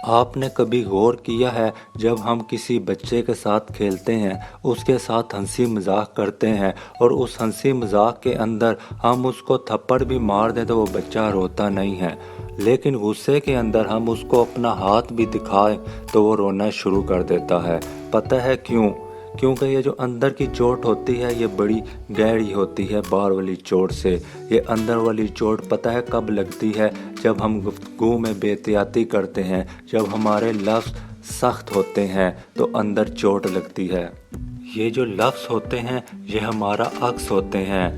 آپ نے کبھی غور کیا ہے جب ہم کسی بچے کے ساتھ کھیلتے ہیں، اس کے ساتھ ہنسی مذاق کرتے ہیں اور اس ہنسی مذاق کے اندر ہم اس کو تھپڑ بھی مار دیں تو وہ بچہ روتا نہیں ہے، لیکن غصے کے اندر ہم اس کو اپنا ہاتھ بھی دکھائیں تو وہ رونا شروع کر دیتا ہے۔ پتہ ہے کیوں؟ کیونکہ یہ جو اندر کی چوٹ ہوتی ہے یہ بڑی گہری ہوتی ہے باہر والی چوٹ سے۔ یہ اندر والی چوٹ پتہ ہے کب لگتی ہے؟ جب ہم گفتگو میں بے احتیاطی کرتے ہیں، جب ہمارے لفظ سخت ہوتے ہیں تو اندر چوٹ لگتی ہے۔ یہ جو لفظ ہوتے ہیں یہ ہمارا عکس ہوتے ہیں۔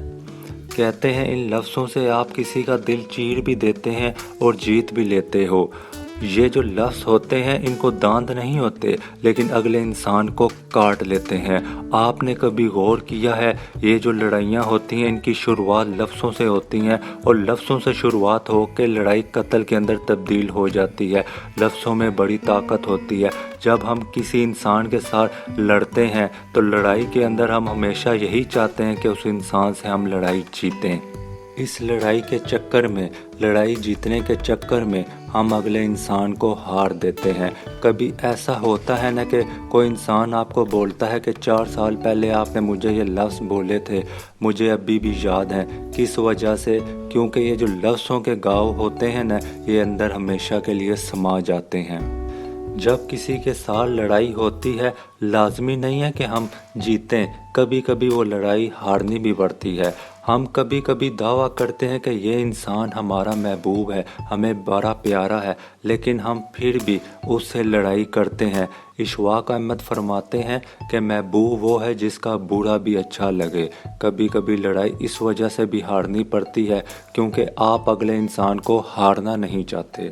کہتے ہیں ان لفظوں سے آپ کسی کا دل چیر بھی دیتے ہیں اور جیت بھی لیتے ہو۔ یہ جو لفظ ہوتے ہیں ان کو دانت نہیں ہوتے لیکن اگلے انسان کو کاٹ لیتے ہیں۔ آپ نے کبھی غور کیا ہے یہ جو لڑائیاں ہوتی ہیں ان کی شروعات لفظوں سے ہوتی ہیں اور لفظوں سے شروعات ہو کے لڑائی قتل کے اندر تبدیل ہو جاتی ہے۔ لفظوں میں بڑی طاقت ہوتی ہے۔ جب ہم کسی انسان کے ساتھ لڑتے ہیں تو لڑائی کے اندر ہم ہمیشہ یہی چاہتے ہیں کہ اس انسان سے ہم لڑائی جیتیں۔ اس لڑائی کے چکر میں، لڑائی جیتنے کے چکر میں ہم اگلے انسان کو ہار دیتے ہیں۔ کبھی ایسا ہوتا ہے نا کہ کوئی انسان آپ کو بولتا ہے کہ 4 سال پہلے آپ نے مجھے یہ لفظ بولے تھے، مجھے ابھی بھی یاد ہیں۔ کس وجہ سے؟ کیونکہ یہ جو لفظوں کے گھاؤ ہوتے ہیں نا یہ اندر ہمیشہ کے لیے سما جاتے ہیں۔ جب کسی کے ساتھ لڑائی ہوتی ہے لازمی نہیں ہے کہ ہم جیتیں، کبھی کبھی وہ لڑائی ہارنی بھی پڑتی ہے۔ ہم کبھی کبھی دعویٰ کرتے ہیں کہ یہ انسان ہمارا محبوب ہے، ہمیں بڑا پیارا ہے، لیکن ہم پھر بھی اس سے لڑائی کرتے ہیں۔ اشفاق احمد فرماتے ہیں کہ محبوب وہ ہے جس کا برا بھی اچھا لگے۔ کبھی کبھی لڑائی اس وجہ سے بھی ہارنی پڑتی ہے کیونکہ آپ اگلے انسان کو ہارنا نہیں چاہتے۔